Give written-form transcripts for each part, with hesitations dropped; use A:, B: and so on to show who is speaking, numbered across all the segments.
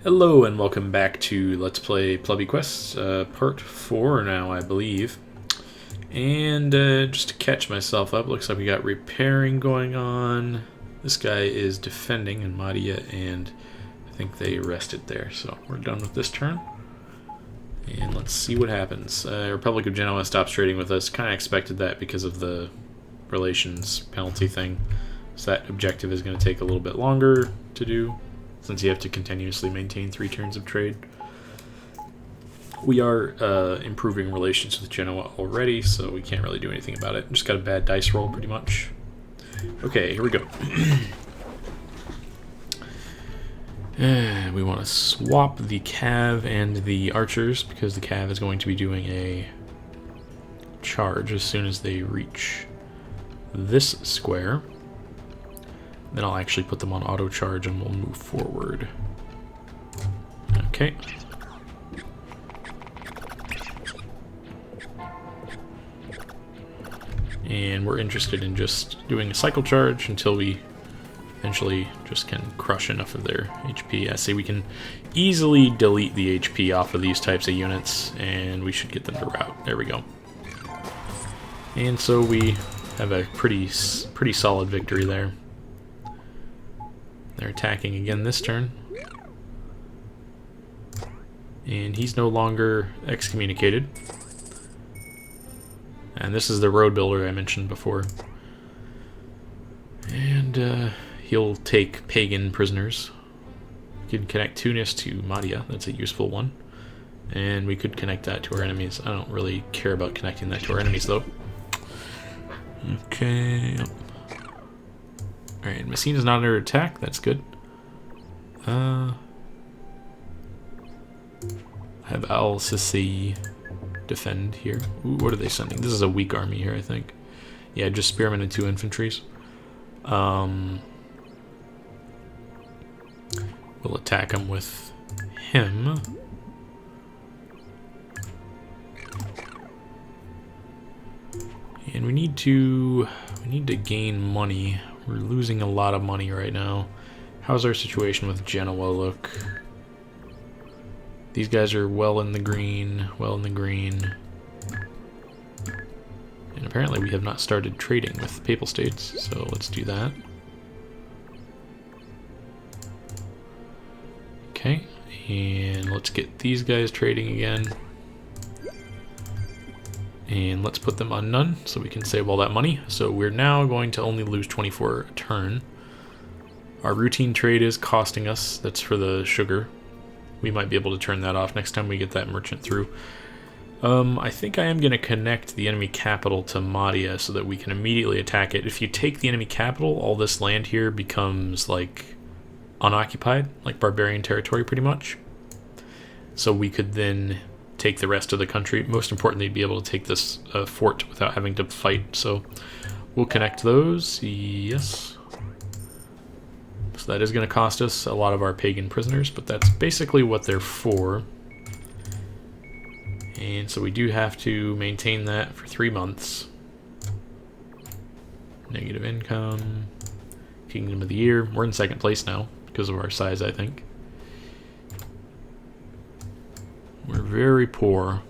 A: Hello and welcome back to Let's Play Plebby Quests, part 4 now, I believe. And just to catch myself up, looks like we got repairing going on. This guy is defending in Madia, and I think they rested there, so we're done with this turn. And let's see what happens. Republic of Genoa stops trading with us. Kind of expected that because of the relations penalty thing. So that objective is going to take a little bit longer to do, since you have to continuously maintain 3 turns of trade. We are improving relations with Genoa already, so we can't really do anything about it. Just got a bad dice roll, pretty much. Okay, here we go. We want to swap the Cav and the archers, because the Cav is going to be doing a charge as soon as they reach this square. Then I'll actually put them on auto charge and we'll move forward. Okay. And we're interested in just doing a cycle charge until we eventually just can crush enough of their HP. I say we can easily delete the HP off of these types of units and we should get them to rout. There we go. And so we have a pretty solid victory there. They're attacking again this turn. And he's no longer excommunicated. And this is the road builder I mentioned before. And he'll take pagan prisoners. We could connect Tunis to Madia. That's a useful one. And we could connect that to our enemies. I don't really care about connecting that to our enemies, though. Okay. Alright, Messina's not under attack. That's good. I have Al-Sisi defend here. Ooh, what are they sending? This is a weak army here, I think. Yeah, just spearmen and 2 infantries. We'll attack him with him. And we need to gain money. We're losing a lot of money right now. How's our situation with Genoa look? These guys are well in the green, And apparently we have not started trading with Papal States, so let's do that. Okay, and let's get these guys trading again. And let's put them on none so we can save all that money. So we're now going to only lose 24 a turn. Our routine trade is costing us. That's for the sugar. We might be able to turn that off next time we get that merchant through. I think I am going to connect the enemy capital to Madia so that we can immediately attack it. If you take the enemy capital, all this land here becomes like unoccupied, like barbarian territory pretty much. So we could then take the rest of the country. Most importantly, be able to take this fort without having to fight. So we'll connect those. Yes. So that is going to cost us a lot of our pagan prisoners, but that's basically what they're for. And so we do have to maintain that for 3 months. Negative income. Kingdom of the Year. We're in 2nd place now because of our size, I think. We're very poor,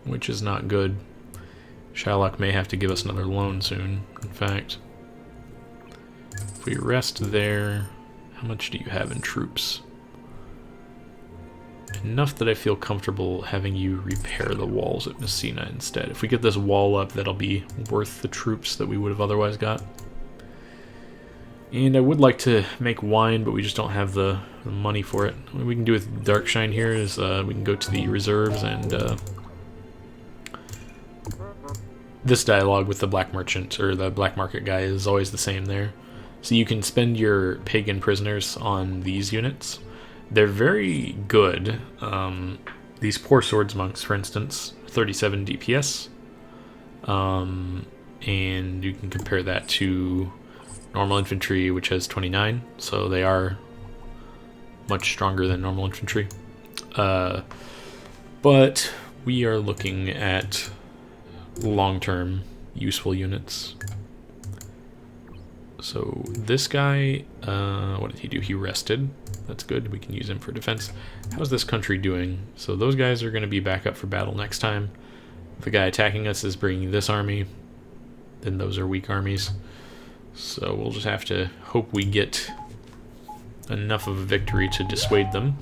A: which is not good. Shylock may have to give us another loan soon, in fact. If we rest there, how much do you have in troops? Enough that I feel comfortable having you repair the walls at Messina instead. If we get this wall up, that'll be worth the troops that we would have otherwise got. And I would like to make wine, but we just don't have the money for it. What we can do with Darkshine here is we can go to the reserves and this dialogue with the black merchant or the black market guy is always the same there. So you can spend your pagan prisoners on these units. They're very good. These poor swords monks, for instance, 37 DPS. And you can compare that to normal infantry, which has 29, so they are much stronger than normal infantry. But we are looking at long-term useful units. So this guy, what did he do? He rested. That's good. We can use him for defense. How's this country doing? So those guys are going to be back up for battle next time. The guy attacking us is bringing this army. Then those are weak armies. So we'll just have to hope we get enough of a victory to dissuade them.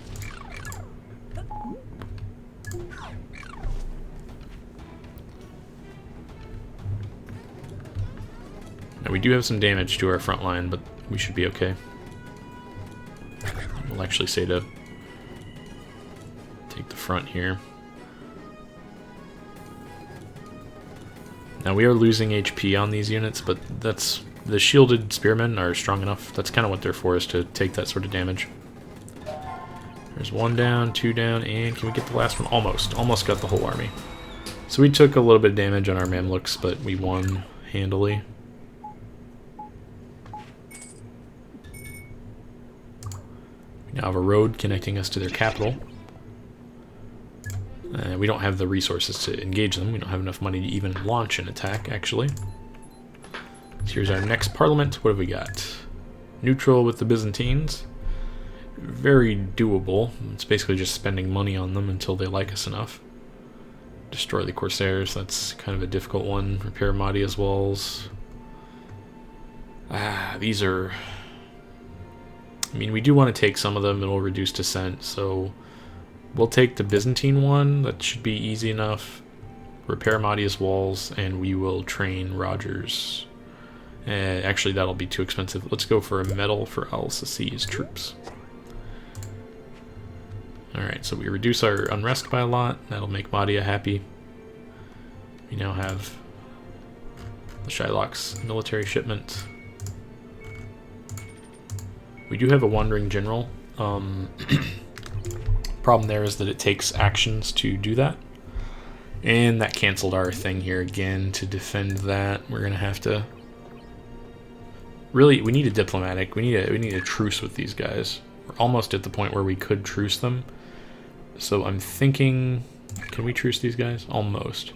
A: Now we do have some damage to our front line, but we should be okay. We'll actually say to take the front here. Now we are losing HP on these units, but that's the shielded spearmen are strong enough. That's kind of what they're for, is to take that sort of damage. There's 1 down, 2 down, and can we get the last one? Almost got the whole army. So we took a little bit of damage on our Mamluks, but we won handily. We now have a road connecting us to their capital. We don't have the resources to engage them. We don't have enough money to even launch an attack, actually. So here's our next parliament. What have we got? Neutral with the Byzantines. Very doable. It's basically just spending money on them until they like us enough. Destroy the Corsairs. That's kind of a difficult one. Repair Mahdia's walls. These are... I mean, we do want to take some of them. It'll reduce dissent, so... We'll take the Byzantine one. That should be easy enough. Repair Mahdia's walls, and we will train Rogers. Actually, that'll be too expensive. Let's go for a medal for Al-Sisi's troops. Alright, so we reduce our unrest by a lot. That'll make Mahdia happy. We now have the Shylock's military shipment. We do have a wandering general. Problem there is that it takes actions to do that, and that canceled our thing here again. To defend that, we're gonna have to really, we need a diplomatic, we need a truce with these guys. We're almost at the point where we could truce them, so I'm thinking, can we truce these guys? Almost.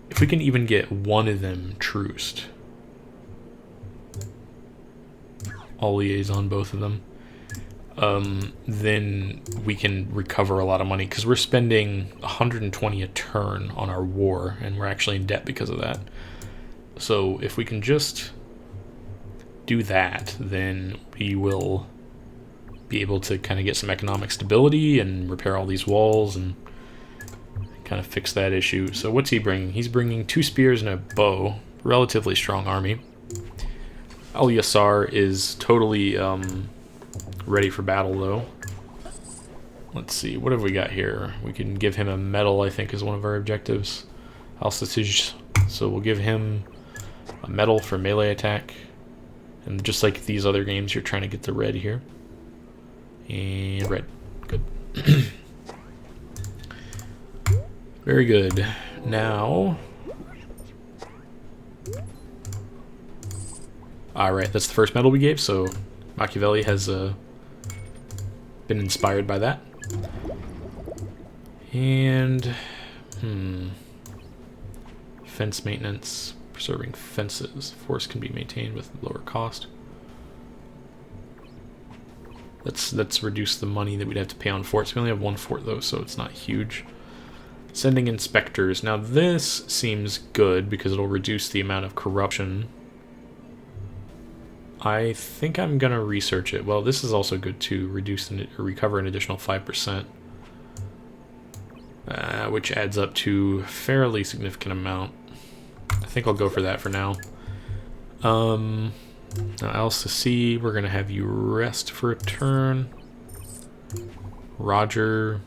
A: If we can even get one of them truced, I'll liaison both of them. Then we can recover a lot of money, because we're spending 120 a turn on our war, and we're actually in debt because of that. So if we can just do that, then we will be able to kind of get some economic stability and repair all these walls and kind of fix that issue. So what's he bringing? He's bringing 2 spears and a bow. Relatively strong army. Al-Yasar is totally ready for battle, though. Let's see, what have we got here? We can give him a medal, I think, is one of our objectives. Al-Sisij, so we'll give him a medal for melee attack. And just like these other games, you're trying to get the red here. And red. Good. Very good. Now... Alright, that's the first medal we gave, so Machiavelli has been inspired by that. And fence maintenance, preserving fences. Force can be maintained with lower cost. Let's reduce the money that we'd have to pay on forts. We only have 1 fort though, so it's not huge. Sending inspectors. Now this seems good because it'll reduce the amount of corruption. I think I'm gonna research it. Well, this is also good to reduce and recover an additional 5%, which adds up to a fairly significant amount. I think I'll go for that for now. Now, Al-Sisi, we're gonna have you rest for a turn. Roger,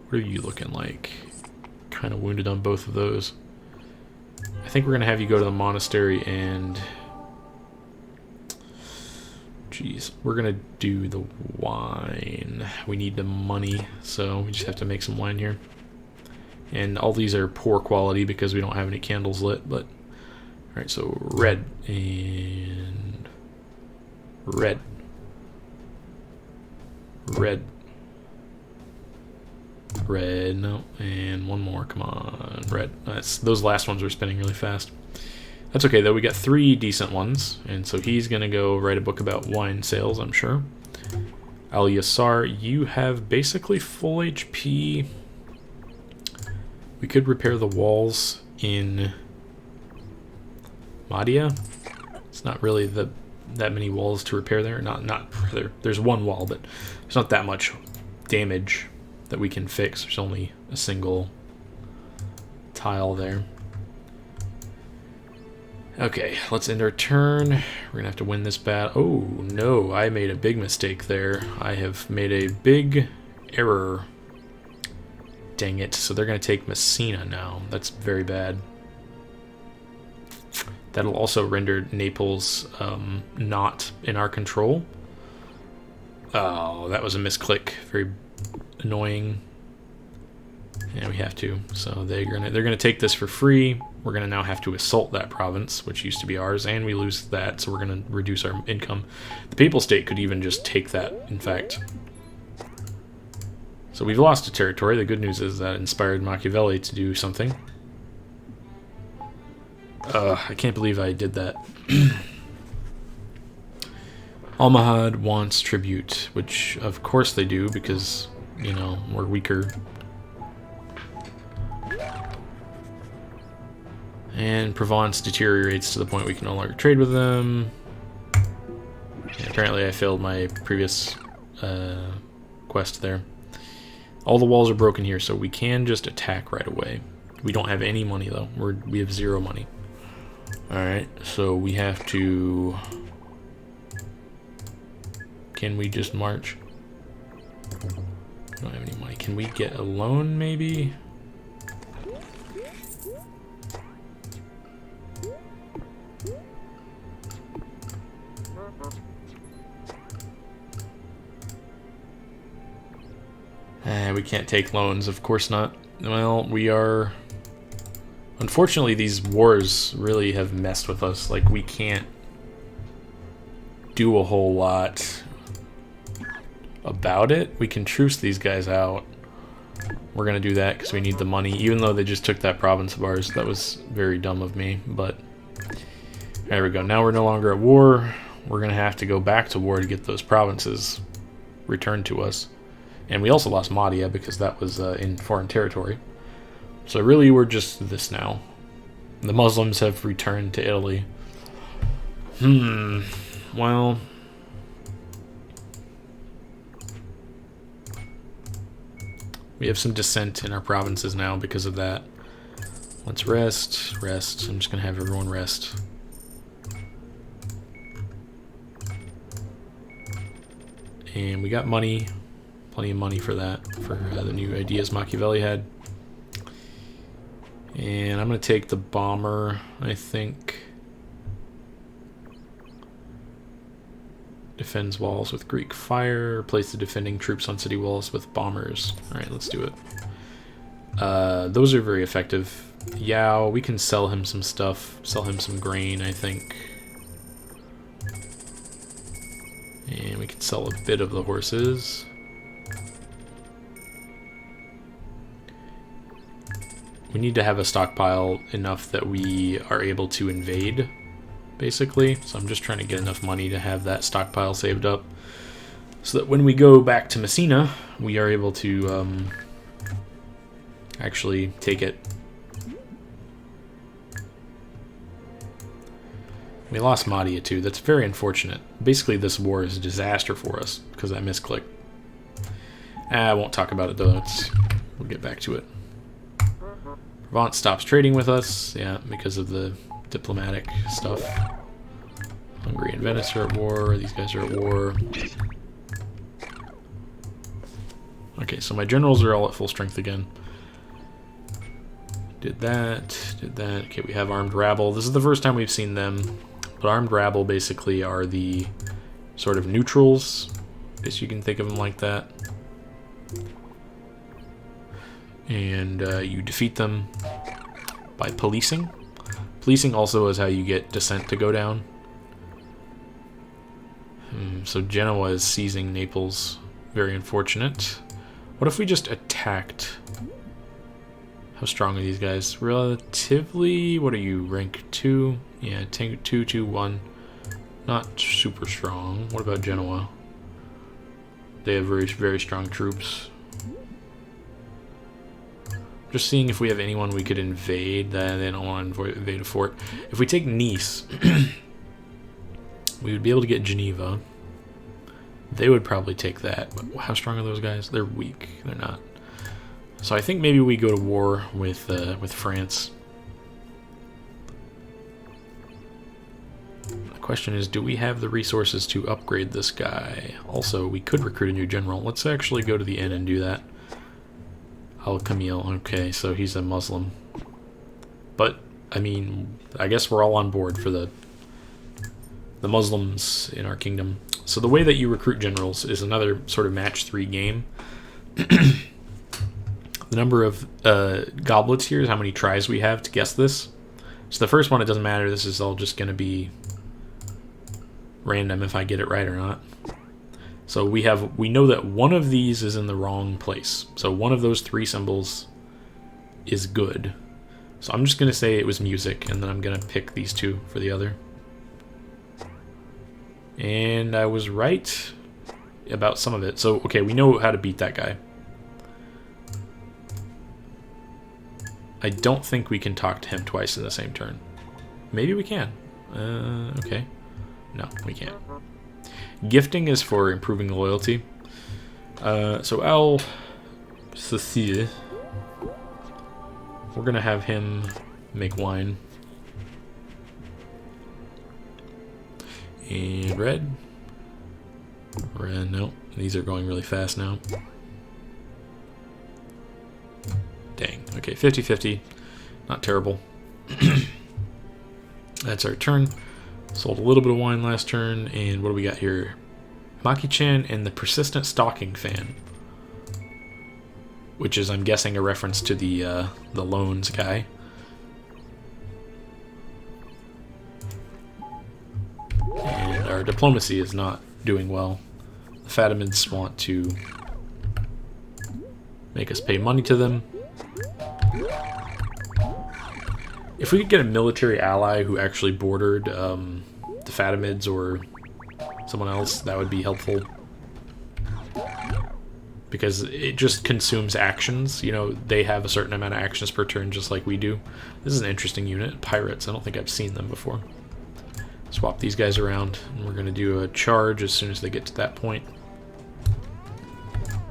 A: what are you looking like? Kind of wounded on both of those. I think we're gonna have you go to the monastery and... Jeez, we're gonna do the wine. We need the money, so we just have to make some wine here. And all these are poor quality because we don't have any candles lit, but... Alright, so red and... red. Red. Red, no, and one more, come on, red. Those last ones are spinning really fast. That's okay, though. We got 3 decent ones, and so he's going to go write a book about wine sales, I'm sure. Al Yassar, you have basically full HP. We could repair the walls in Mahdia. It's not really that many walls to repair there. Not there. There's one wall, but there's not that much damage that we can fix. There's only a single tile there. Okay, let's end our turn. We're gonna have to win this battle. Oh no, I made a big mistake there. I have made a big error. Dang it. So they're gonna take Messina now. That's very bad. That'll also render Naples not in our control. Oh, that was a misclick. Very annoying. Yeah, we have to. So they're gonna take this for free. We're gonna now have to assault that province, which used to be ours, and we lose that, so we're gonna reduce our income. The Papal State could even just take that, in fact. So we've lost a territory. The good news is that inspired Machiavelli to do something. I can't believe I did that. Almohad wants tribute, which of course they do, because, you know, we're weaker. And Provence deteriorates to the point we can no longer trade with them. Yeah, apparently I failed my previous quest there. All the walls are broken here, so we can just attack right away. We don't have any money, though. We have 0 money. Alright, so we have to... Can we just march? We don't have any money. Can we get a loan, maybe? We can't take loans, of course not. Well, we are... Unfortunately, these wars really have messed with us. Like, we can't do a whole lot about it. We can truce these guys out. We're gonna do that because we need the money, even though they just took that province of ours. That was very dumb of me, but... There we go. Now we're no longer at war. We're gonna have to go back to war to get those provinces returned to us. And we also lost Mahdia because that was in foreign territory. So really we're just this now. The Muslims have returned to Italy. Well... We have some dissent in our provinces now because of that. Let's rest. I'm just going to have everyone rest. And we got money. Plenty of money for that, for the new ideas Machiavelli had. And I'm going to take the bomber, I think. Defends walls with Greek fire. Replace the defending troops on city walls with bombers. Alright, let's do it. Those are very effective. Yao, we can sell him some stuff. Sell him some grain, I think. And we can sell a bit of the horses. We need to have a stockpile enough that we are able to invade, basically. So I'm just trying to get enough money to have that stockpile saved up, so that when we go back to Messina, we are able to actually take it. We lost Mahdia too. That's very unfortunate. Basically, this war is a disaster for us because I misclicked. I won't talk about it though. We'll get back to it. Provence stops trading with us, yeah, because of the diplomatic stuff. Hungary and Venice are at war. These guys are at war. Okay, so my generals are all at full strength again. Did that. Okay, we have armed rabble. This is the first time we've seen them. But armed rabble basically are the sort of neutrals. I guess you can think of them like that. And you defeat them by policing. Policing also is how you get dissent to go down. So Genoa is seizing Naples. Very unfortunate. What if we just attacked? How strong are these guys? Relatively, what are you, rank 2? Yeah, 2, 2, 1. Not super strong. What about Genoa? They have very, very strong troops. Just seeing if we have anyone we could invade. They don't want to invade a fort. If we take Nice, we would be able to get Geneva. They would probably take that. But how strong are those guys? They're weak. They're not. So I think maybe we go to war with France. The question is, do we have the resources to upgrade this guy? Also, we could recruit a new general. Let's actually go to the inn and do that. Al-Kamil. Okay, so he's a Muslim. But, I mean, I guess we're all on board for the Muslims in our kingdom. So the way that you recruit generals is another sort of match 3 game. The number of goblets here is how many tries we have to guess this. So the first one, it doesn't matter. This is all just going to be random if I get it right or not. So we know that one of these is in the wrong place. So one of those 3 symbols is good. So I'm just going to say it was music, and then I'm going to pick these 2 for the other. And I was right about some of it. So, okay, we know how to beat that guy. I don't think we can talk to him twice in the same turn. Maybe we can. Okay. No, we can't. Gifting is for improving loyalty. So Al-Cecile, we're going to have him make wine. And red. Red, no. These are going really fast now. Dang. Okay, 50-50. Not terrible. That's our turn. Sold a little bit of wine last turn. And what do we got here? Maki-chan and the Persistent Stalking Fan. Which is, I'm guessing, a reference to the loans guy. And our diplomacy is not doing well. The Fatimids want to make us pay money to them. If we could get a military ally who actually bordered the Fatimids or someone else, that would be helpful. Because it just consumes actions. You know, they have a certain amount of actions per turn just like we do. This is an interesting unit. Pirates, I don't think I've seen them before. Swap these guys around, and we're going to do a charge as soon as they get to that point.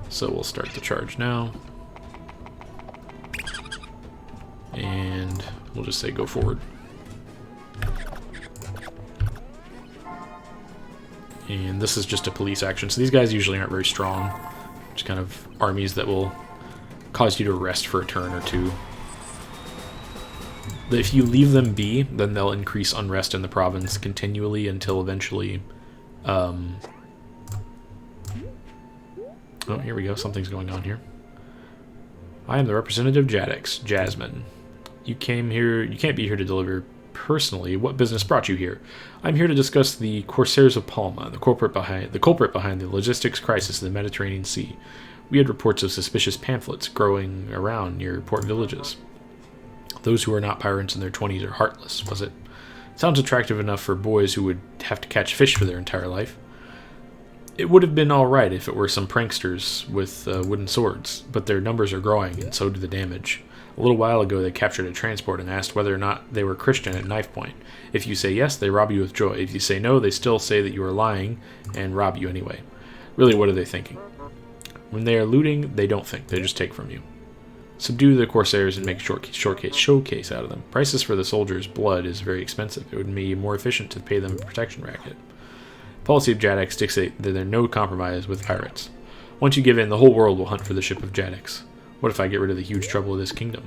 A: So we'll start the charge now. And we'll just say go forward. And this is just a police action, so these guys usually aren't very strong. Just kind of armies that will cause you to rest for a turn or two. If you leave them be, then they'll increase unrest in the province continually until eventually... Oh, here we go. Something's going on here. I am the representative Jadex, Jasmine. You came here... You can't be here to deliver personally. What business brought you here? I'm here to discuss the Corsairs of Palma, the culprit behind the logistics crisis in the Mediterranean Sea. We had reports of suspicious pamphlets growing around near port villages. Those who are not pirates in their 20s are heartless, was it? Sounds attractive enough for boys who would have to catch fish for their entire life. It would have been alright if it were some pranksters with wooden swords, but their numbers are growing, and so do the damage. A little while ago they captured a transport and asked whether or not they were Christian at knife point. If you say yes, they rob you with joy. If you say no, they still say that you are lying and rob you anyway. Really, what are they thinking? When they are looting, they don't think, they just take from you. Subdue the Corsairs and make showcase out of them. Prices for the soldiers' blood is very expensive. It would be more efficient to pay them a protection racket. Policy of Jadex dictates that there's no compromise with pirates. Once you give in, the whole world will hunt for the ship of Jadex. What if I get rid of the huge trouble of this kingdom?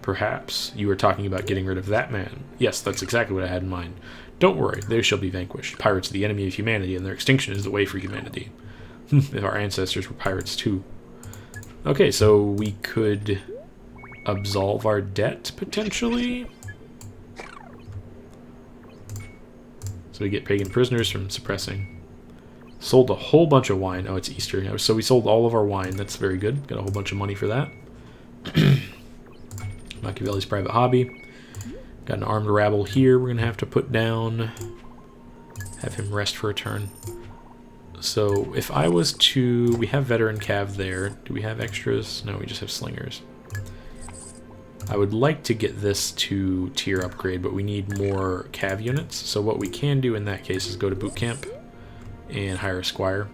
A: Perhaps you were talking about getting rid of that man. Yes, that's exactly what I had in mind. Don't worry, they shall be vanquished. Pirates are the enemy of humanity, and their extinction is the way for humanity. If our ancestors were pirates too. Okay, so we could absolve our debt, potentially? So we get pagan prisoners from suppressing. Sold a whole bunch of wine. Oh, it's Easter. So we sold all of our wine. That's very good. Got a whole bunch of money for that. Machiavelli's private hobby. Got an armed rabble here we're going to have to put down. Have him rest for a turn. So if I was to... We have veteran cav there. Do we have extras? No, we just have slingers. I would like to get this to tier upgrade, but we need more cav units. So what we can do in that case is go to boot camp and hire a squire.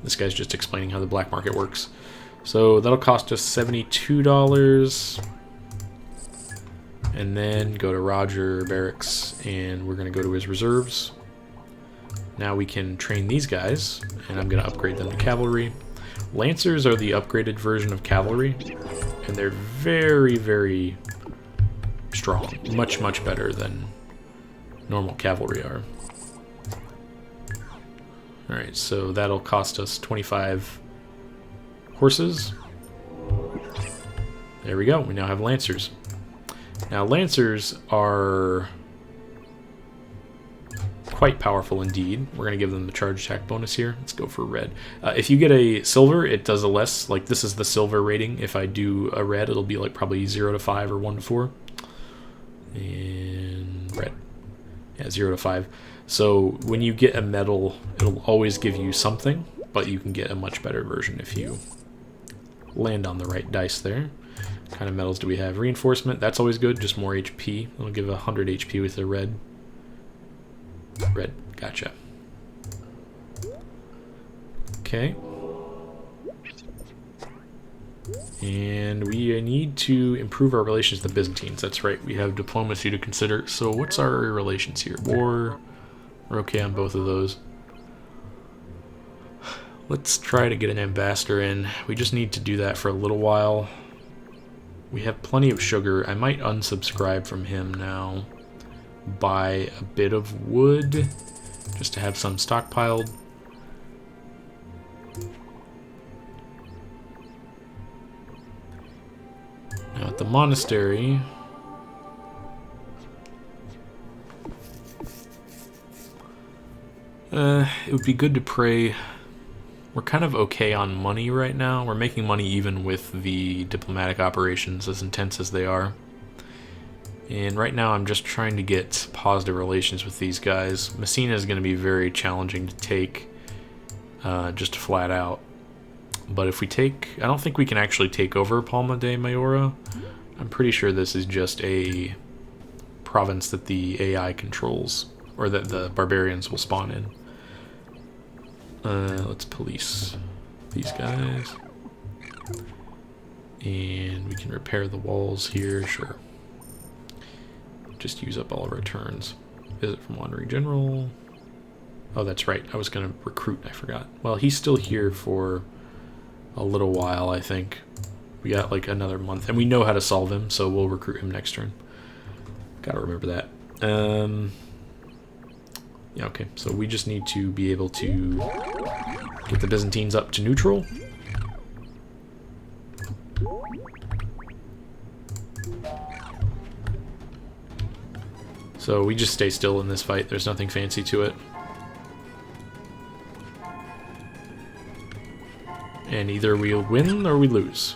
A: This guy's just explaining how the black market works. So that'll cost us $72. And then go to Roger Barracks, and we're going to go to his reserves. Now we can train these guys, and I'm going to upgrade them to cavalry. Lancers are the upgraded version of cavalry, and they're very, very strong. Much, much better than normal cavalry are. Alright, so that'll cost us 25 horses. There we go, we now have Lancers. Now, Lancers are quite powerful indeed. We're going to give them the charge attack bonus here. Let's go for red. If you get a silver, it does a less. Like, this is the silver rating. If I do a red, it'll be like probably 0 to 5 or 1 to 4. And red. Yeah, 0 to 5. So when you get a medal, it'll always give you something, but you can get a much better version if you land on the right dice there. What kind of medals do we have? Reinforcement, that's always good, just more HP. It'll give 100 HP with the red. Red, gotcha. Okay. And we need to improve our relations to the Byzantines. That's right, we have diplomacy to consider. So what's our relations here? War, we're okay on both of those. Let's try to get an ambassador in. We just need to do that for a little while. We have plenty of sugar. I might unsubscribe from him now. Buy a bit of wood just to have some stockpiled. Now at the monastery, it would be good to pray. We're kind of okay on money right now. We're making money even with the diplomatic operations, as intense as they are. And right now I'm just trying to get positive relations with these guys. Messina is going to be very challenging to take, just flat out. But if we take... I don't think we can actually take over Palma de Mayora. I'm pretty sure this is just a province that the AI controls, or that the barbarians will spawn in. Let's police these guys. And we can repair the walls here, sure. Just use up all of our turns. Visit from Wandering General. Oh, that's right. I was going to recruit, I forgot. Well, he's still here for a little while, I think. We got like another month. And we know how to solve him, so we'll recruit him next turn. Gotta remember that. Yeah, okay. So we just need to be able to get the Byzantines up to neutral. So we just stay still in this fight. There's nothing fancy to it. And either we'll win or we lose.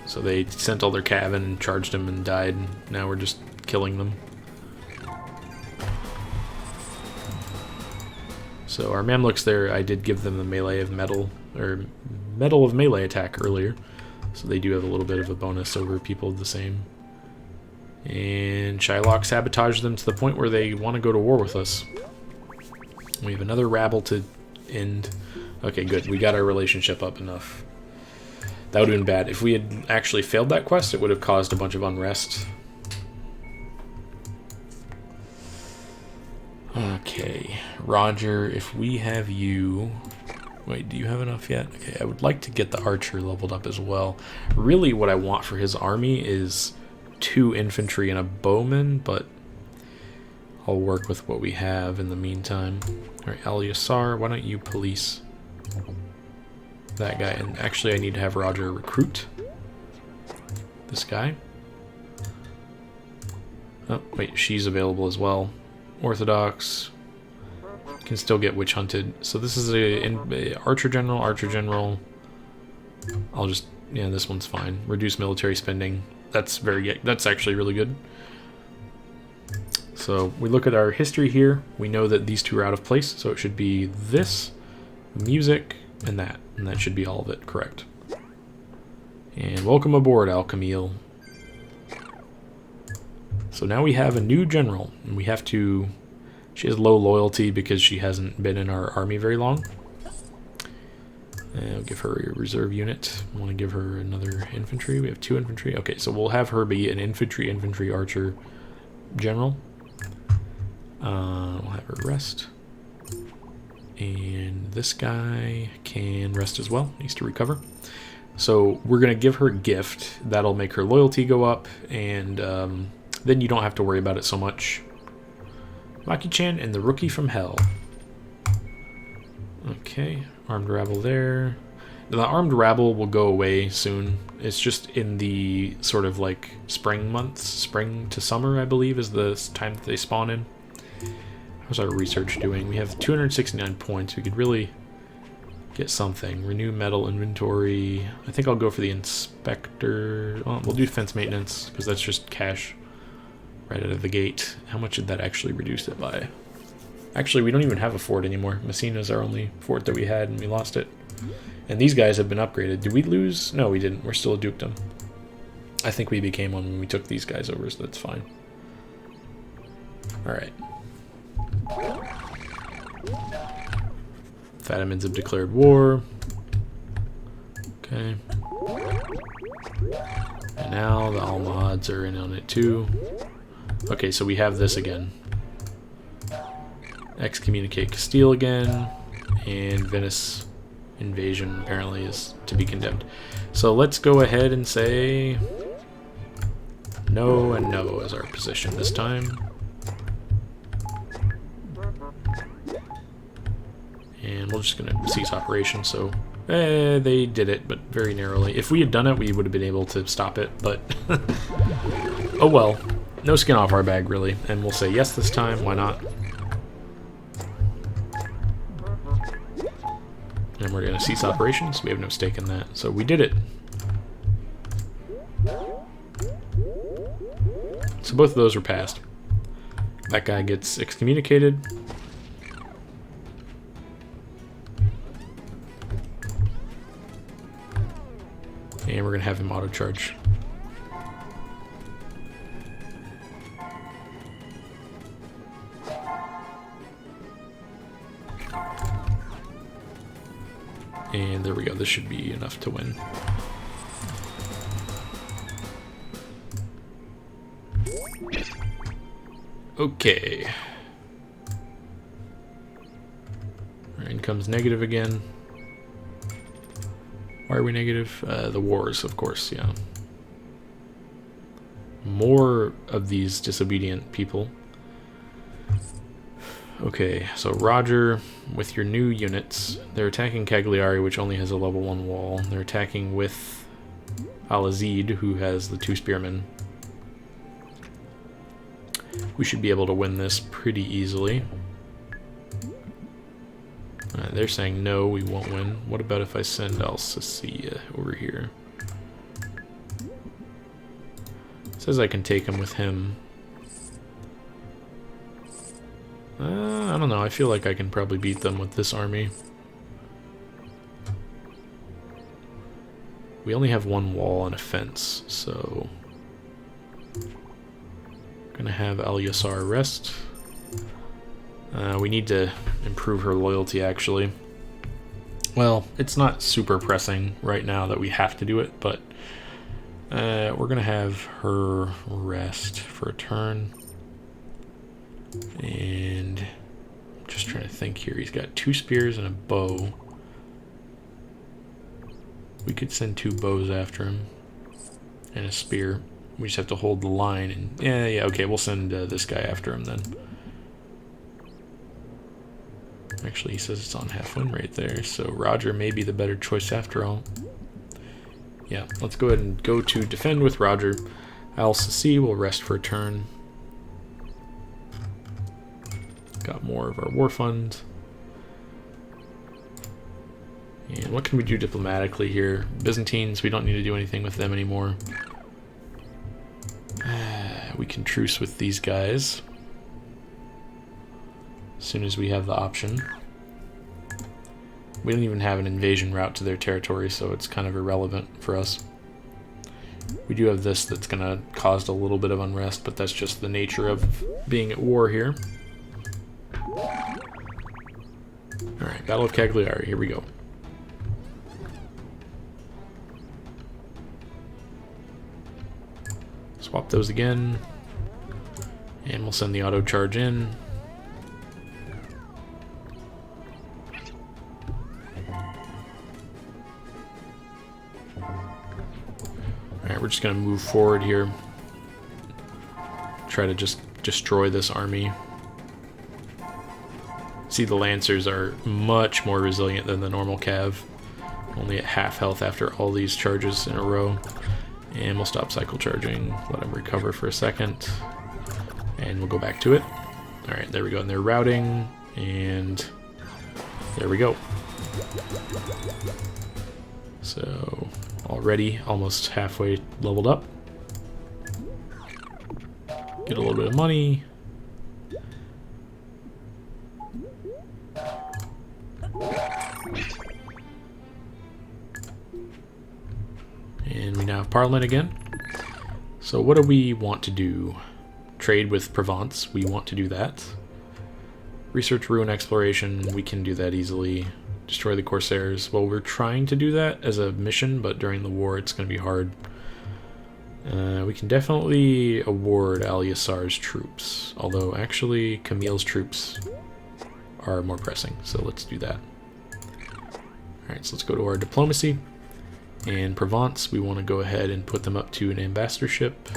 A: So they sent all their cav in and charged them and died. Now we're just killing them. So our Mamluks there, I did give them the melee of metal, or medal of melee attack earlier. So they do have a little bit of a bonus over people of the same. And Shylock sabotaged them to the point where they want to go to war with us. We have another rabble to end. Okay, good. We got our relationship up enough. That would have been bad. If we had actually failed that quest, it would have caused a bunch of unrest. Okay, Roger, if we have you... Wait, do you have enough yet? Okay, I would like to get the archer leveled up as well. Really, what I want for his army is 2 infantry and a bowman, but I'll work with what we have in the meantime. Alright, Al-Yassar, why don't you police that guy? And actually, I need to have Roger recruit this guy. Oh, wait, she's available as well. Orthodox can still get witch hunted. So this is a archer general, I'll just, yeah, this one's fine. Reduce military spending. That's actually really good. So we look at our history here. We know that these two are out of place, so it should be this, music, and that should be all of it correct. And welcome aboard, Al Camille. So now we have a new general, and we have to... She has low loyalty because she hasn't been in our army very long. And I'll give her a reserve unit. I want to give her another infantry. We have 2 infantry. Okay, so we'll have her be an infantry archer general. We'll have her rest. And this guy can rest as well. Needs to recover. So we're going to give her a gift. That'll make her loyalty go up. And then you don't have to worry about it so much. Maki-chan and the Rookie from Hell. Okay, armed rabble there. The armed rabble will go away soon. It's just in the sort of like spring months. Spring to summer, I believe, is the time that they spawn in. How's our research doing? We have 269 points. We could really get something. Renew metal inventory. I think I'll go for the inspector. Oh, we'll do defense maintenance because that's just cash right out of the gate. How much did that actually reduce it by? Actually, we don't even have a fort anymore. Messina's our only fort that we had, and we lost it. And these guys have been upgraded. Did we lose? No, we didn't. We're still a dukedom. I think we became one when we took these guys over, so that's fine. Alright. Fatimids have declared war. Okay. And now the Almohads are in on it too. Okay, so we have this again. Excommunicate Castile again. And Venice invasion apparently is to be condemned. So let's go ahead and say no and no as our position this time. And we're just going to cease operations, so they did it, but very narrowly. If we had done it, we would have been able to stop it, but oh well. No skin off our bag, really. And we'll say yes this time, why not? And we're going to cease operations. We have no stake in that, so we did it. So both of those are passed. That guy gets excommunicated. And we're going to have him auto-charge. And there we go. This should be enough to win. Okay. Our income's negative again. Why are we negative? The wars, of course, yeah. More of these disobedient people. Okay, so Roger, with your new units, they're attacking Cagliari, which only has a level 1 wall. They're attacking with Al-Azid, who has the 2 spearmen. We should be able to win this pretty easily. They're saying no, we won't win. What about if I send Al-Sasiya over here? Says I can take him with him. I don't know, I feel like I can probably beat them with this army. We only have 1 wall and a fence, so... Gonna have Al-Yasar rest. We need to improve her loyalty, actually. Well, it's not super pressing right now that we have to do it, but we're gonna have her rest for a turn. And I'm just trying to think here. He's got 2 spears and a bow. We could send 2 bows after him and a spear. We just have to hold the line. And yeah, okay, we'll send this guy after him then. Actually, he says it's on half win right there, so Roger may be the better choice after all. Yeah, let's go ahead and go to defend with Roger. Al-Sasi will rest for a turn. Got more of our war fund. And what can we do diplomatically here? Byzantines, we don't need to do anything with them anymore. We can truce with these guys as soon as we have the option. We don't even have an invasion route to their territory, so it's kind of irrelevant for us. We do have this that's going to cause a little bit of unrest, but that's just the nature of being at war here. Alright, Battle of Cagliari, here we go. Swap those again, and we'll send the auto charge in. Alright, we're just going to move forward here. Try to just destroy this army. See, the Lancers are much more resilient than the normal Cav. Only at half health after all these charges in a row. And we'll stop cycle charging, let them recover for a second, and we'll go back to it. Alright, there we go, and they're routing, and there we go. So, already almost halfway leveled up. Get a little bit of money. And we now have Parliament again. So what do we want to do? Trade with Provence, we want to do that. Research, ruin, exploration, we can do that easily. Destroy the Corsairs. Well, we're trying to do that as a mission, but during the war it's going to be hard. We can definitely award Al-Yassar's troops, although actually Camille's troops are more pressing, so let's do that. Alright, so let's go to our diplomacy. And Provence, we want to go ahead and put them up to an ambassadorship.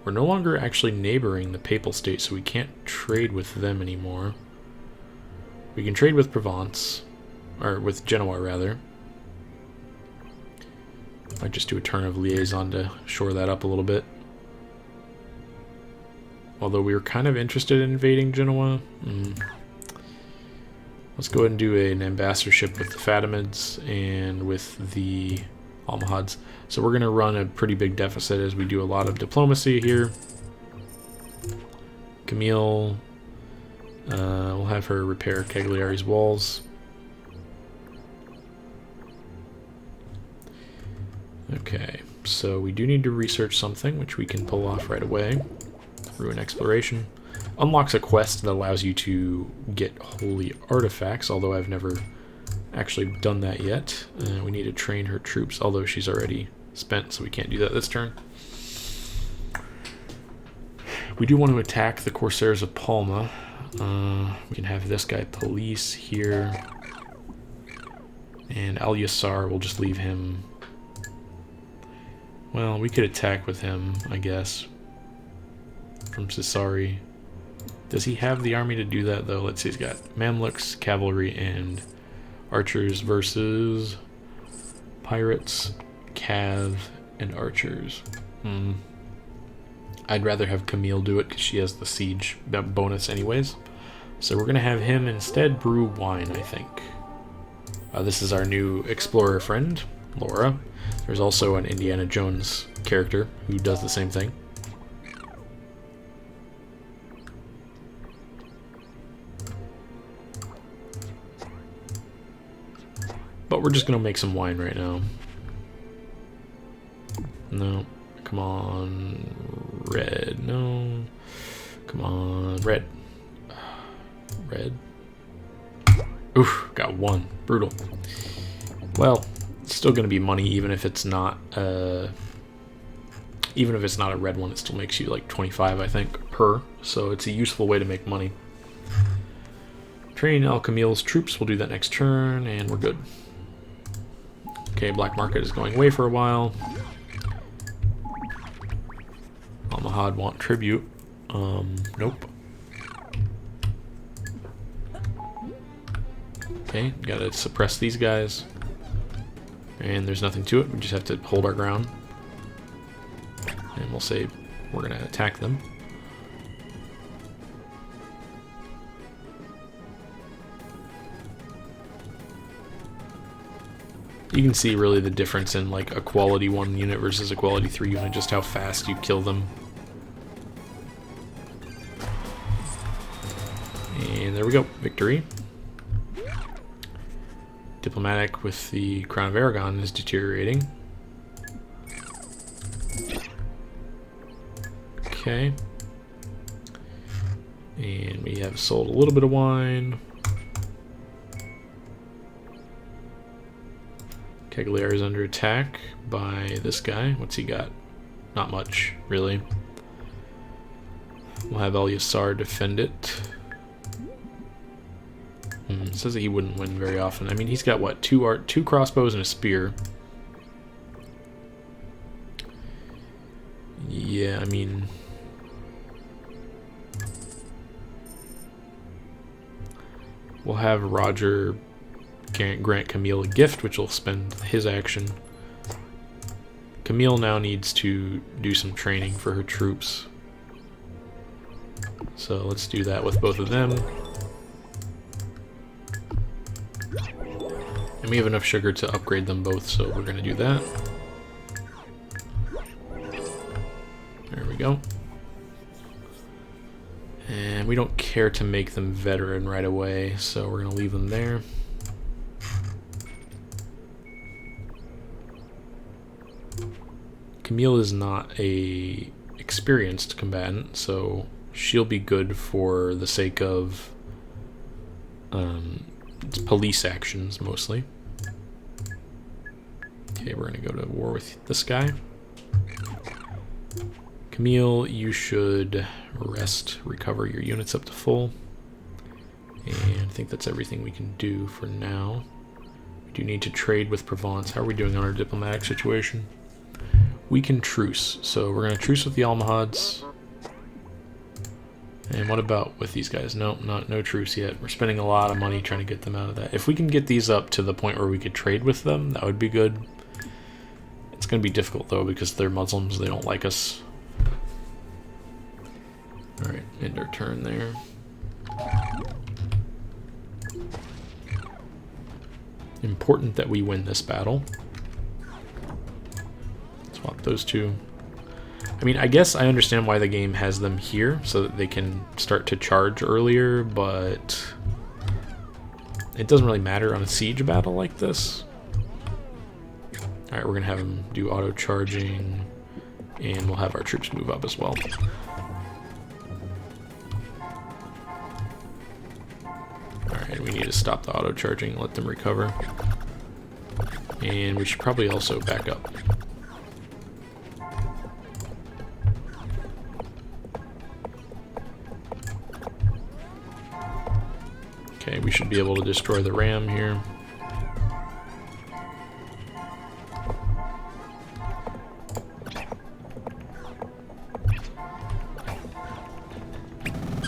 A: We're no longer actually neighboring the Papal State, so we can't trade with them anymore. We can trade with Provence, or with Genoa rather. Might just do a turn of liaison to shore that up a little bit. Although we were kind of interested in invading Genoa. Let's go ahead and do an ambassadorship with the Fatimids and with the Almohads. So we're going to run a pretty big deficit as we do a lot of diplomacy here. Camille, we'll have her repair Cagliari's walls. Okay, so we do need to research something, which we can pull off right away. Ruin exploration. Unlocks a quest that allows you to get holy artifacts, although I've never actually done that yet. We need to train her troops, although she's already spent, so we can't do that this turn. We do want to attack the Corsairs of Palma. We can have this guy police here. And Al-Yassar, we'll just leave him. Well, we could attack with him, I guess. From Caesari. Does he have the army to do that, though? Let's see, he's got Mamluks, cavalry, and archers versus pirates, cav, and archers. I'd rather have Camille do it because she has the siege bonus anyways. So we're going to have him instead brew wine, I think. This is our new explorer friend, Laura. There's also an Indiana Jones character who does the same thing. But we're just going to make some wine right now. No. Come on. Red. No. Come on. Red. Red. Oof. Got one. Brutal. Well, it's still going to be money even if it's not even if it's not a red one. It still makes you like 25, I think, per. So it's a useful way to make money. Train Al Camille's troops. We'll do that next turn, and we're good. Okay, black market is going away for a while. Almohad want tribute. Nope. Okay, gotta suppress these guys. And there's nothing to it, we just have to hold our ground. And we'll say we're gonna attack them. You can see really the difference in like a quality 1 unit versus a quality 3 unit, just how fast you kill them. And there we go, victory. Diplomatic with the Crown of Aragon is deteriorating. Okay. And we have sold a little bit of wine. Cagliari is under attack by this guy. What's he got? Not much, really. We'll have Elyasar defend it. It says that he wouldn't win very often. I mean, he's got, what, two crossbows and a spear. Yeah, I mean... We'll have Roger grant Camille a gift, which will spend his action. Camille now needs to do some training for her troops. So let's do that with both of them. And we have enough sugar to upgrade them both, so we're going to do that. There we go. And we don't care to make them veteran right away, so we're going to leave them there. Camille is not a experienced combatant, so she'll be good for the sake of police actions, mostly. Okay, we're going to go to war with this guy. Camille, you should rest, recover your units up to full. And I think that's everything we can do for now. We do need to trade with Provence. How are we doing on our diplomatic situation? We can truce. So we're going to truce with the Almohads. And what about with these guys? No, no truce yet. We're spending a lot of money trying to get them out of that. If we can get these up to the point where we could trade with them, that would be good. It's going to be difficult, though, because they're Muslims. They don't like us. Alright, end our turn there. Important that we win this battle. Swap those two. I mean, I guess I understand why the game has them here, so that they can start to charge earlier, but it doesn't really matter on a siege battle like this. Alright, we're going to have them do auto-charging, and we'll have our troops move up as well. Alright, we need to stop the auto-charging and let them recover. And we should probably also back up. Okay, we should be able to destroy the ram here.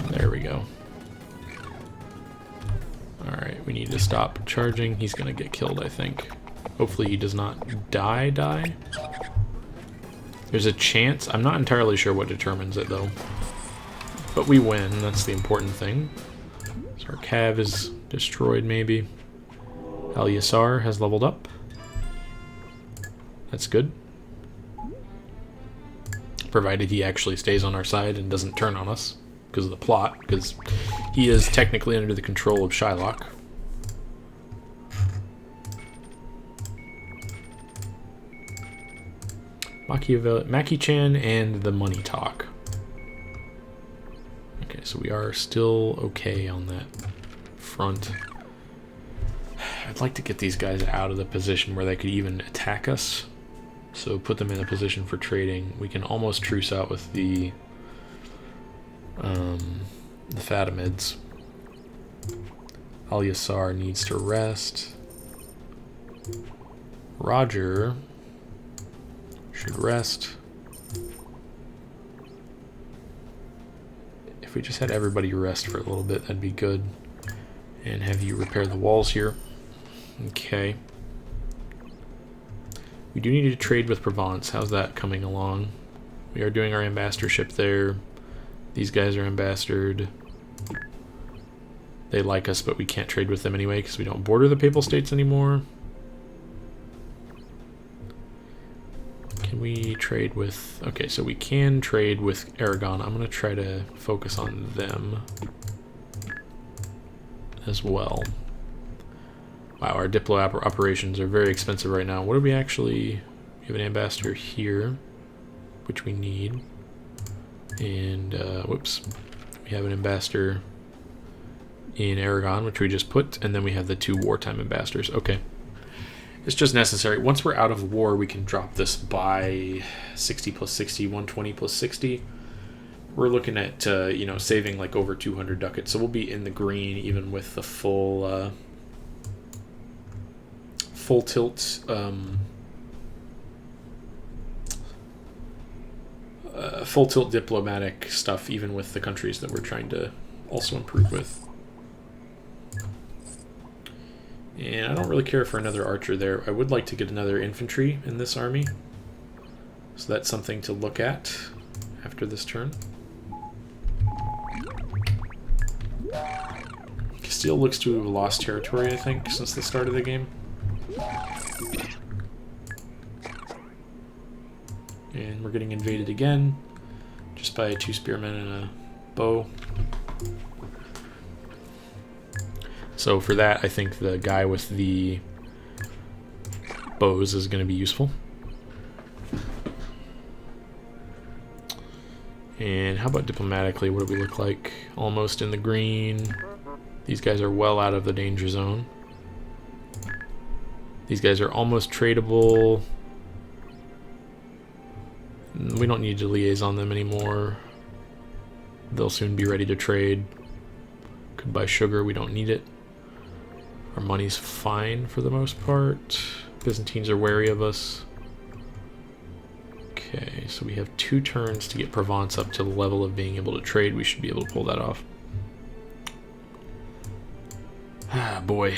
A: There we go. Alright, we need to stop charging. He's gonna get killed, I think. Hopefully he does not die. There's a chance. I'm not entirely sure what determines it, though. But we win. That's the important thing. So our cav is destroyed, maybe. Elyasar has leveled up. That's good. Provided he actually stays on our side and doesn't turn on us because of the plot, because he is technically under the control of Shylock. Maki-chan and the money talk. Okay, so we are still okay on that front. I'd like to get these guys out of the position where they could even attack us. So put them in a position for trading. We can almost truce out with the Fatimids. Elyasar needs to rest. Roger should rest. If we just had everybody rest for a little bit, that'd be good. And have you repair the walls here. Okay. We do need to trade with Provence. How's that coming along? We are doing our ambassadorship there. These guys are ambassadored. They like us, but we can't trade with them anyway because we don't border the Papal States anymore. trade with... Okay, so we can trade with Aragon. I'm going to try to focus on them as well. Wow, our Diplo operations are very expensive right now. What do we actually... We have an ambassador here, which we need. And, whoops. We have an ambassador in Aragon, which we just put. And then we have the 2 wartime ambassadors. Okay. It's just necessary. Once we're out of war, we can drop this by 60 plus 60, 120 plus 60. We're looking at, you know, saving like over 200 ducats. So we'll be in the green even with the full tilt full tilt diplomatic stuff, even with the countries that we're trying to also improve with. And I don't really care for another archer there. I would like to get another infantry in this army. So that's something to look at after this turn. Castile looks to have lost territory, I think, since the start of the game. And we're getting invaded again, just by 2 spearmen and a bow. So for that, I think the guy with the bows is going to be useful. And how about diplomatically? What do we look like? Almost in the green. These guys are well out of the danger zone. These guys are almost tradable. We don't need to liaison them anymore. They'll soon be ready to trade. Could buy sugar, we don't need it. Our money's fine for the most part. Byzantines are wary of us. Okay, so we have 2 turns to get Provence up to the level of being able to trade. We should be able to pull that off. Ah, boy.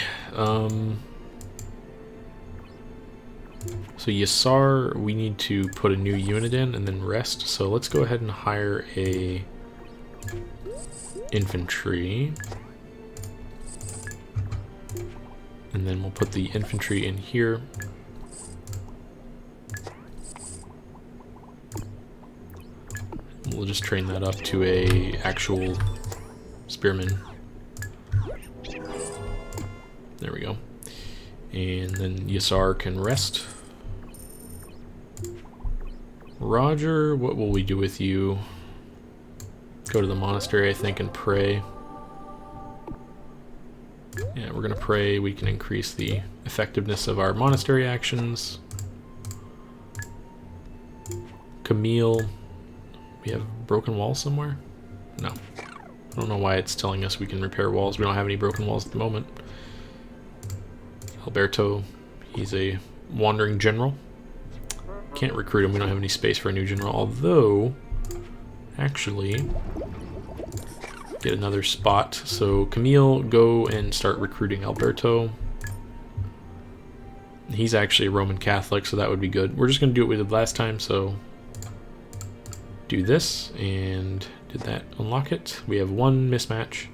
A: So Yassar, we need to put a new unit in and then rest. So let's go ahead and hire a infantry. And then we'll put the infantry in here. We'll just train that up to a actual spearman. There we go. And then Yassar can rest. Roger, what will we do with you? Go to the monastery, I think, and pray. Yeah, we're going to pray. We can increase the effectiveness of our monastery actions. Camille. We have broken walls somewhere? No. I don't know why it's telling us we can repair walls. We don't have any broken walls at the moment. Alberto, he's a wandering general. Can't recruit him. We don't have any space for a new general. Although, actually, get another spot. So Camille, go and start recruiting Alberto. He's actually a Roman Catholic, so that would be good. We're just going to do what we did last time, so do this, and did that unlock it? We have 1 mismatch,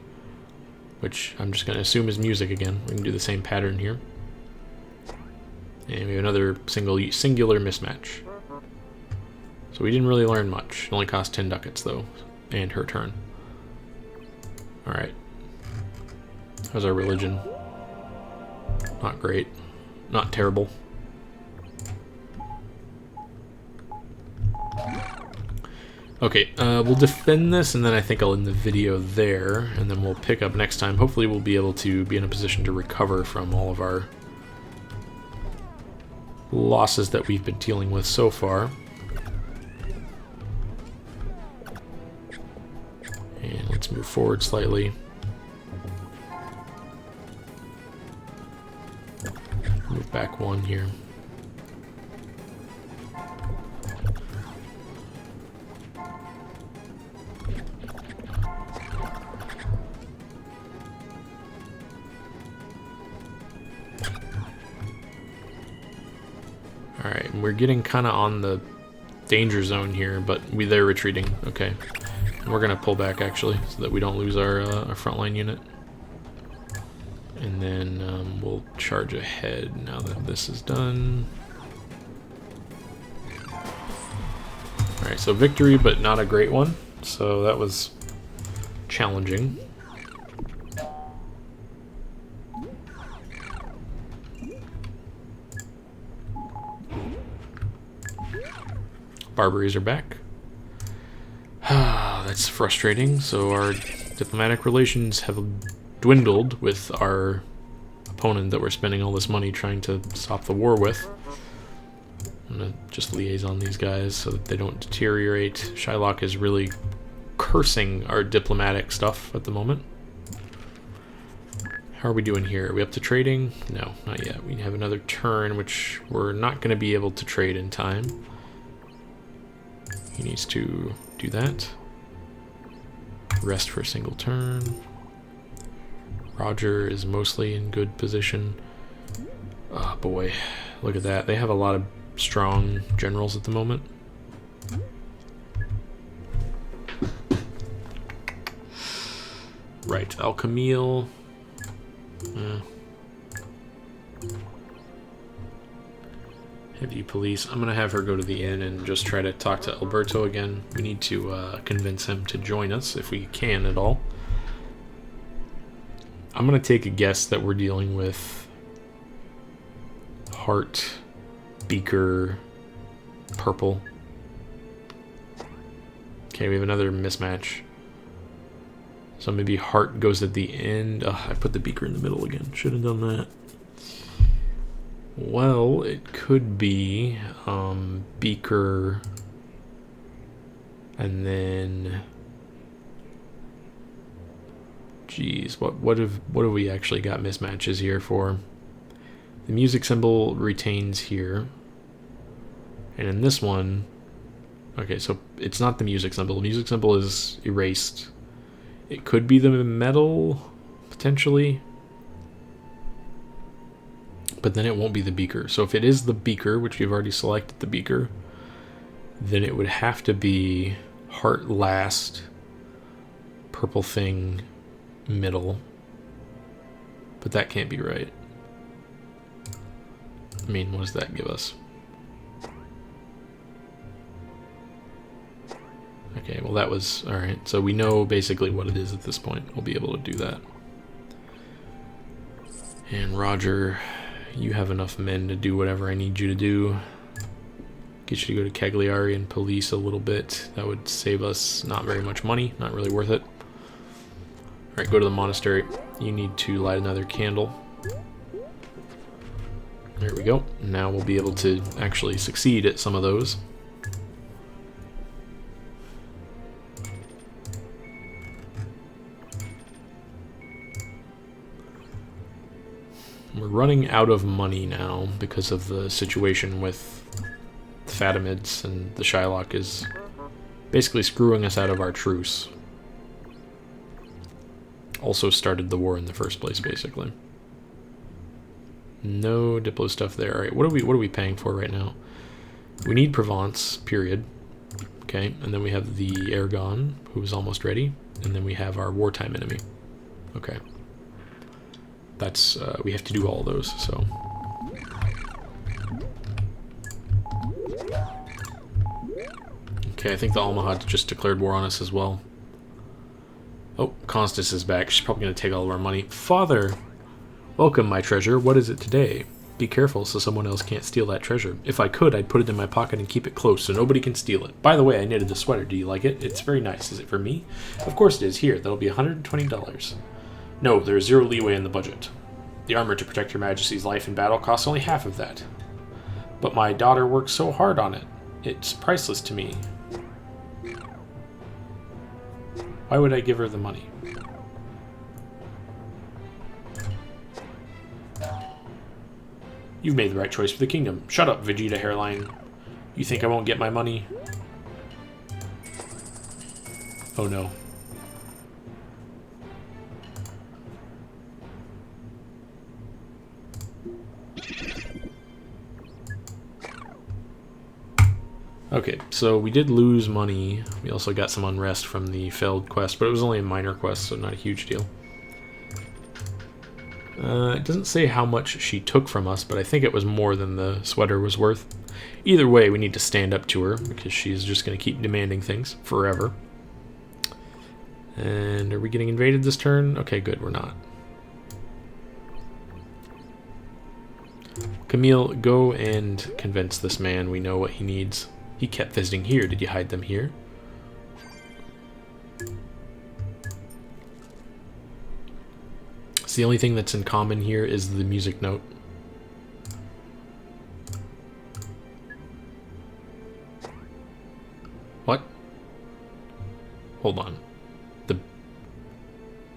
A: which I'm just going to assume is music again. We can do the same pattern here. And we have another singular mismatch. So we didn't really learn much. It only cost 10 ducats, though, and her turn. Alright. How's our religion? Not great. Not terrible. Okay, we'll defend this, and then I think I'll end the video there, and then we'll pick up next time. Hopefully we'll be able to be in a position to recover from all of our losses that we've been dealing with so far. And let's move forward slightly. Move back 1 here. Alright, we're getting kind of on the danger zone here, but they're retreating. Okay. And we're going to pull back, actually, so that we don't lose our frontline unit. And then we'll charge ahead now that this is done. Alright, so victory, but not a great one. So that was challenging. Barbaries are back. That's frustrating. So our diplomatic relations have dwindled with our opponent that we're spending all this money trying to stop the war with. I'm gonna just liaison these guys so that they don't deteriorate. Shylock is really cursing our diplomatic stuff at the moment. How are we doing here? Are we up to trading? No, not yet. We have another turn, which we're not going to be able to trade in time. He needs to do that. Rest for a single turn. Roger is mostly in good position. Oh boy, look at that. They have a lot of strong generals at the moment. Right, Al Camille. Heavy police. I'm gonna have her go to the inn and just try to talk to Alberto again. We need to convince him to join us if we can at all. I'm gonna take a guess that we're dealing with Heart, Beaker, Purple. Okay, we have another mismatch. So maybe Heart goes at the end. I put the Beaker in the middle again. Should have done that. Well, it could be Beaker and then... Geez, what have we actually got mismatches here for? The music symbol retains here. And in this one... Okay, so it's not the music symbol. The music symbol is erased. It could be the metal, potentially. But then it won't be the Beaker. So if it is the Beaker, which we've already selected the Beaker, then it would have to be Heart last, Purple thing middle. But that can't be right. I mean, what does that give us? Okay, well that was... Alright, so we know basically what it is at this point. We'll be able to do that. And Roger, you have enough men to do whatever I need you to do. Get you to go to Cagliari and police a little bit. That would save us not very much money. Not really worth it. Alright, go to the monastery. You need to light another candle. There we go. Now we'll be able to actually succeed at some of those. We're running out of money now because of the situation with the Fatimids, and the Shylock is basically screwing us out of our truce. Also started the war in the first place, basically. No Diplo stuff there. Alright, what are we paying for right now? We need Provence, period. Okay, and then we have the Aragon, who is almost ready, and then we have our wartime enemy. Okay. That's, we have to do all those, so. Okay, I think the Almohad just declared war on us as well. Oh, Constance is back. She's probably going to take all of our money. Father! Welcome, my treasure. What is it today? Be careful so someone else can't steal that treasure. If I could, I'd put it in my pocket and keep it close so nobody can steal it. By the way, I knitted a sweater. Do you like it? It's very nice. Is it for me? Of course it is. Here, that'll be $120. No, there's zero leeway in the budget. The armor to protect your majesty's life in battle costs only half of that. But my daughter worked so hard on it. It's priceless to me. Why would I give her the money? You've made the right choice for the kingdom. Shut up, Vegeta Hairline. You think I won't get my money? Oh no. Okay, so we did lose money. We also got some unrest from the failed quest, but it was only a minor quest, so not a huge deal. It doesn't say how much she took from us, but I think it was more than the sweater was worth. Either way, we need to stand up to her, because she's just going to keep demanding things forever. And are we getting invaded this turn? Okay, good, we're not. Camille, go and convince this man we know what he needs. He kept visiting here. Did you hide them here? So the only thing that's in common here is the music note. What? Hold on.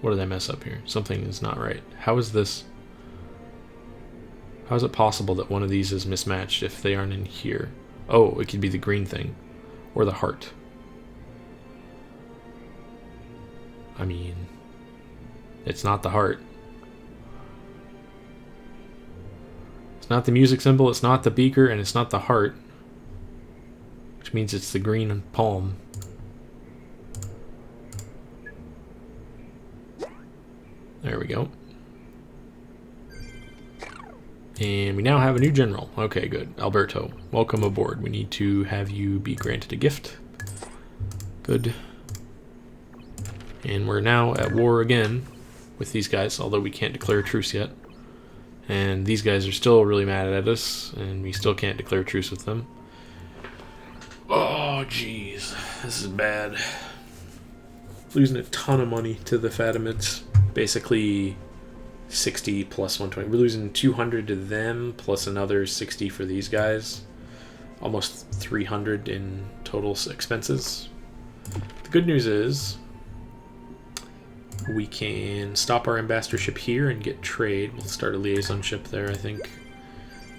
A: What did I mess up here? Something is not right. How is this? How is it possible that one of these is mismatched if they aren't in here? Oh, it could be the green thing. Or the heart. I mean, it's not the heart. It's not the music symbol, it's not the beaker, and it's not the heart. Which means it's the green palm. There we go. And we now have a new general. Okay, good. Alberto, welcome aboard. We need to have you be granted a gift. Good. And we're now at war again with these guys, although we can't declare a truce yet. And these guys are still really mad at us, and we still can't declare a truce with them. Oh, jeez. This is bad. Losing a ton of money to the Fatimids. Basically 60 plus 120. We're losing 200 to them plus another 60 for these guys. Almost 300 in total expenses. The good news is we can stop our ambassadorship here and get trade. We'll start a liaison ship there, I think.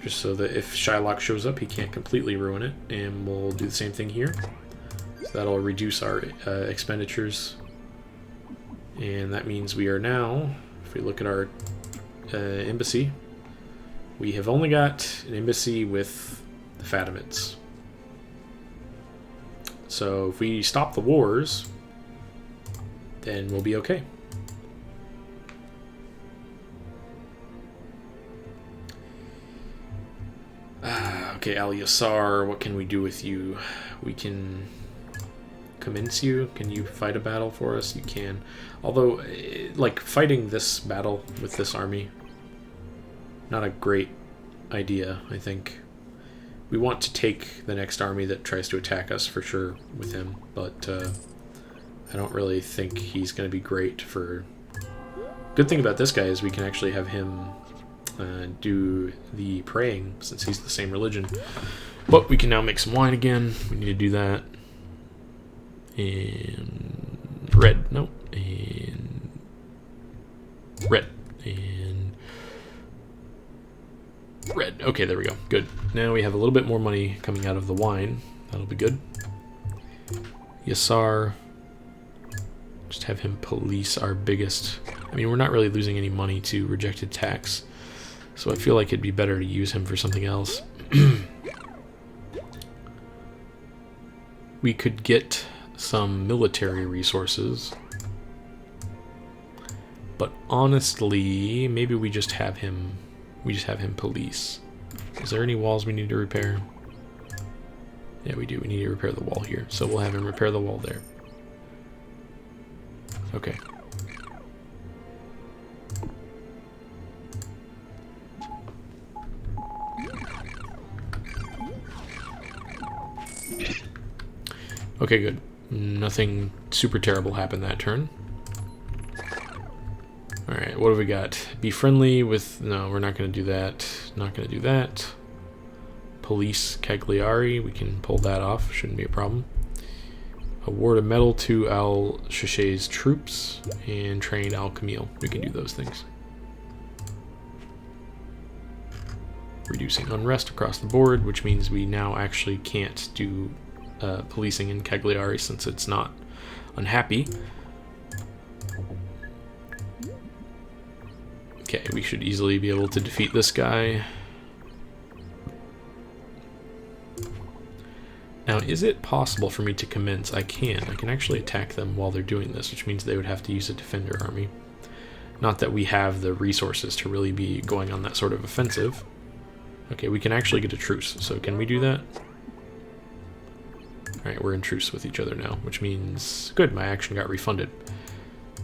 A: Just so that if Shylock shows up, he can't completely ruin it. And we'll do the same thing here. So that'll reduce our expenditures. And that means we are now, if we look at our embassy, we have only got an embassy with the Fatimids. So if we stop the wars, then we'll be okay. Okay, Al Yassar, what can we do with you? We can commence you. Can you fight a battle for us? You can. Although, like, fighting this battle with this army, not a great idea, I think. We want to take the next army that tries to attack us for sure with him, but I don't really think he's going to be great for... Good thing about this guy is we can actually have him do the praying, since he's the same religion. But we can now make some wine again. We need to do that. And red, no, and red, and red. Okay, there we go. Good. Now we have a little bit more money coming out of the wine. That'll be good. Yassar, just have him police our biggest... I mean, we're not really losing any money to rejected tax, so I feel like it'd be better to use him for something else. We could get some military resources, but honestly, maybe we just have him police. Is there any walls we need to repair? Yeah, we do. We need to repair the wall here, so we'll have him repair the wall there. Okay. Okay, good. Nothing super terrible happened that turn. Alright, what have we got? Be friendly with... No, we're not going to do that. Not going to do that. Police Cagliari. We can pull that off. Shouldn't be a problem. Award a medal to Al-Shashay's troops. And train Al-Camille. We can do those things. Reducing unrest across the board, which means we now actually can't do... policing in Cagliari since it's not unhappy. Okay, we should easily be able to defeat this guy. Now, is it possible for me to commence? I can. I can actually attack them while they're doing this, which means they would have to use a defender army. Not that we have the resources to really be going on that sort of offensive. Okay, we can actually get a truce, so can we do that? Alright, we're in truce with each other now, which means... Good, my action got refunded.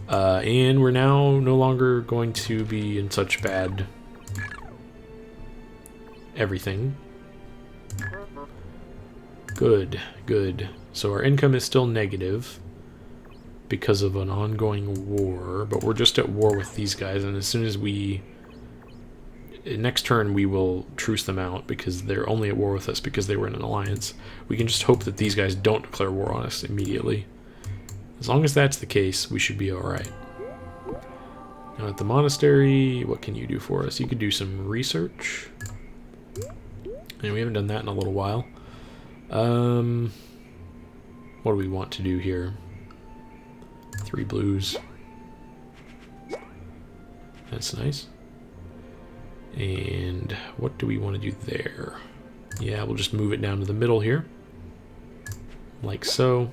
A: And we're now no longer going to be in such bad... everything. Good, good. So our income is still negative because of an ongoing war, but we're just at war with these guys, and as soon as we... Next turn we will truce them out because they're only at war with us because they were in an alliance. We can just hope that these guys don't declare war on us immediately. As long as that's the case, we should be alright. Now at the monastery, what can you do for us? You could do some research. And we haven't done that in a little while. What do we want to do here? 3 blues. That's nice. And what do we want to do there? Yeah, we'll just move it down to the middle here. Like so.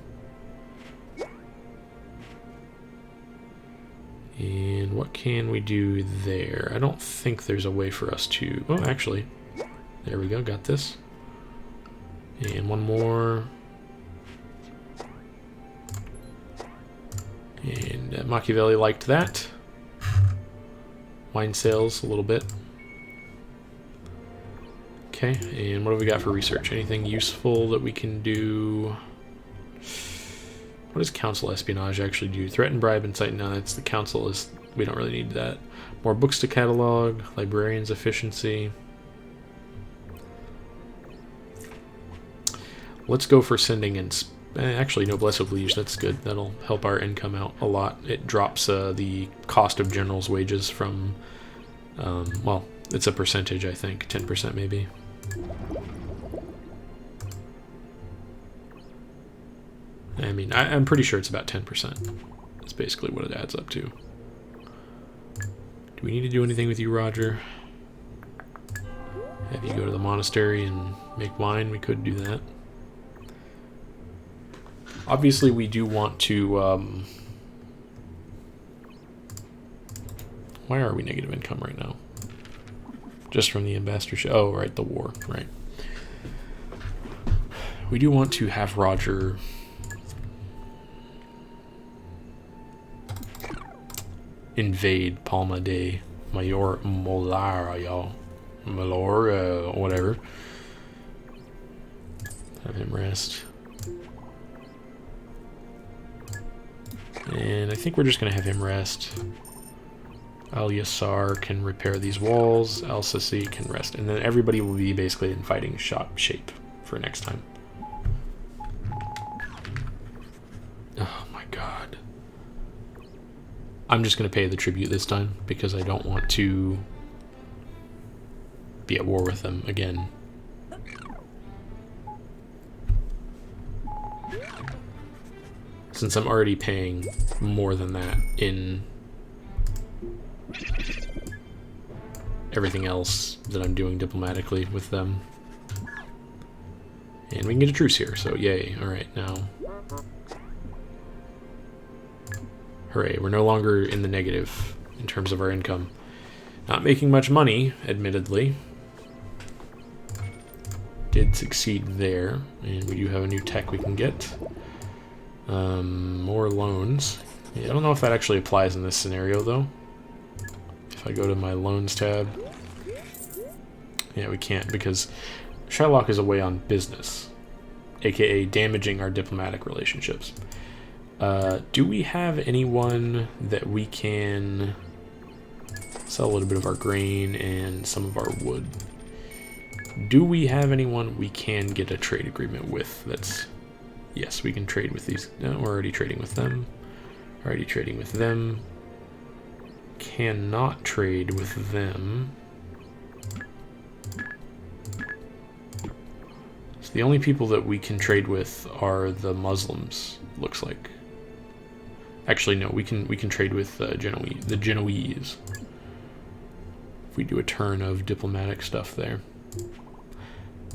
A: And what can we do there? I don't think there's a way for us to... Oh, actually. There we go, got this. And one more. And Machiavelli liked that. Wine sales a little bit. Okay, and what have we got for research? Anything useful that we can do? What does council espionage actually do? Threaten, bribe, incite. No, that's the council. We don't really need that. More books to catalog. Librarians efficiency. Let's go for sending in... Actually, noblesse oblige. That's good. That'll help our income out a lot. It drops the cost of generals' wages from... well, it's a percentage, I think. 10% maybe. I mean, I'm pretty sure it's about 10%. That's basically what it adds up to. Do we need to do anything with you, Roger? Have you go to the monastery and make wine? We could do that. Obviously, we do want to... Why are we negative income right now? Just from the ambassadorship. Oh, right, the war. Right. We do want to have Roger... invade Palma de Mallorca, whatever. Have him rest. And I think we're just going to have him rest. Al-Yassar can repair these walls. Al-Sisi can rest. And then everybody will be basically in fighting shape for next time. Oh my god. I'm just going to pay the tribute this time because I don't want to be at war with them again. Since I'm already paying more than that in everything else that I'm doing diplomatically with them. And we can get a truce here, so yay. Alright, now. Hooray, we're no longer in the negative in terms of our income. Not making much money, admittedly. Did succeed there, and we do have a new tech we can get. More loans. Yeah, I don't know if that actually applies in this scenario, though. If I go to my loans tab. Yeah, we can't, because Shylock is away on business, aka damaging our diplomatic relationships. Do we have anyone that we can sell a little bit of our grain and some of our wood? Do we have anyone we can get a trade agreement with that's... Yes, we can trade with these. No, we're already trading with them. Already trading with them. Cannot trade with them. So the only people that we can trade with are the Muslims, looks like. Actually, no, we can trade with the Genoese. If we do a turn of diplomatic stuff there.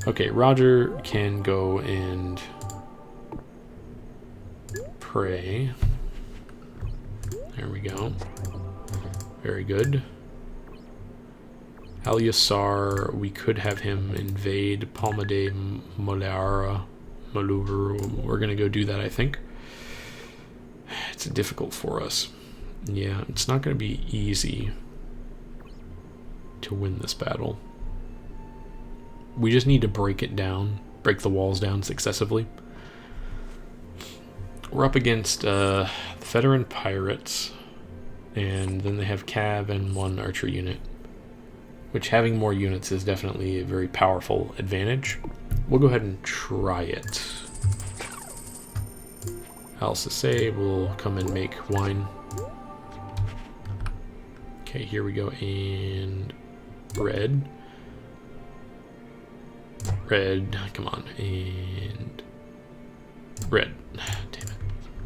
A: Okay, Roger can go and pray. There we go. Very good. Alyasar, we could have him invade Palma de Mallorca. We're going to go do that, I think. It's difficult for us. Yeah, it's not going to be easy to win this battle. We just need to break it down, break the walls down successively. We're up against the veteran pirates, and then they have cav and 1 archer unit, which having more units is definitely a very powerful advantage. We'll go ahead and try it. Alsace will come and make wine. Okay, here we go, and red. Red, come on, and red. Damn it.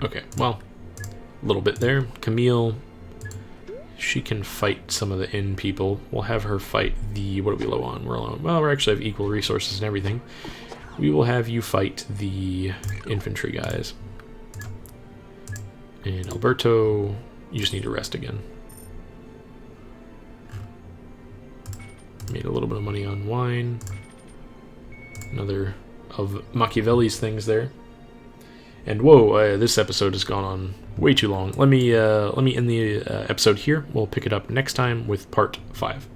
A: Okay, well, a little bit there. Camille, she can fight some of the inn people. We'll have her fight the, what are we low on? We're low on, well, we actually have equal resources and everything. We will have you fight the infantry guys. And Alberto, you just need to rest again. Made a little bit of money on wine. Another of Machiavelli's things there. And whoa, this episode has gone on way too long. Let me end the episode here. We'll pick it up next time with part 5.